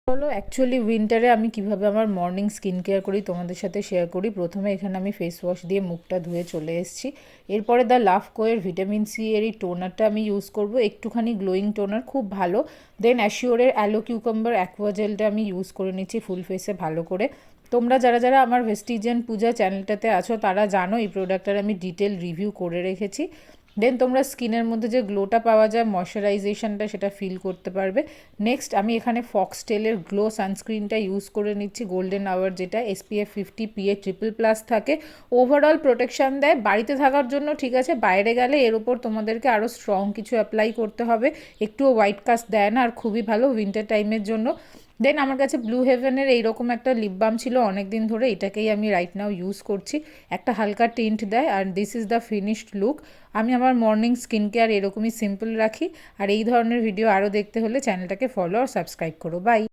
চলো অ্যাকচুয়ালি উইন্টারে আমি কিভাবে আমার মর্নিং স্কিন কেয়ার করি তোমাদের সাথে শেয়ার করি। প্রথমে এখানে আমি ফেস ওয়াশ দিয়ে মুখটা ধুয়ে চলে এসেছি। এরপরে দ্য লাভকোয়ের ভিটামিন সি এর এই টোনারটা আমি ইউজ করব, একটুখানি গ্লোয়িং টোনার, খুব ভালো। দেন অ্যাশিওরের অ্যালো কিউকাম্বার অ্যাকোয়া জেলটা আমি ইউজ করে নিচ্ছি ফুল ফেসে ভালো করে। তোমরা যারা যারা আমার ভেস্টিজিয়ান পূজা চ্যানেলটাতে আছো তারা জানো এই প্রোডাক্টটার আমি ডিটেল রিভিউ করে রেখেছি। দেন তোমরা স্কিনের মধ্যে যে গ্লোটা পাওয়া যায়, ময়শ্চারাইজেশনটা, সেটা ফিল করতে পারবে। নেক্সট আমি এখানে ফক্সটেলের গ্লো সানস্ক্রিনটা ইউজ করে নিচ্ছি, গোল্ডেন আওয়ার, যেটা SPF 50 PA ট্রিপল+ থাকে। ওভারঅল প্রোটেকশান দেয় বাড়িতে থাকার জন্য, ঠিক আছে। বাইরে গেলে এর ওপর তোমাদেরকে আরও স্ট্রং কিছু অ্যাপ্লাই করতে হবে, একটুও হোয়াইট কাস্ট দেয় না, আর খুবই ভালো উইন্টার টাইমের জন্য। দেন আমার কাছে ব্লু হেভেনের এইরকম একটা লিপ বাম ছিল অনেক দিন ধরে, এটাকেই আমি রাইট নাও ইউজ করছি। একটা হালকা টিন্ট দেয়, আর this is the finished look. আমি আমার মর্নিং স্কিন কেয়ার এরকমই সিম্পল রাখি। আর এই ধরনের ভিডিও আরও দেখতে হলে চ্যানেলটাকে ফলো আর সাবস্ক্রাইব করো। বাই।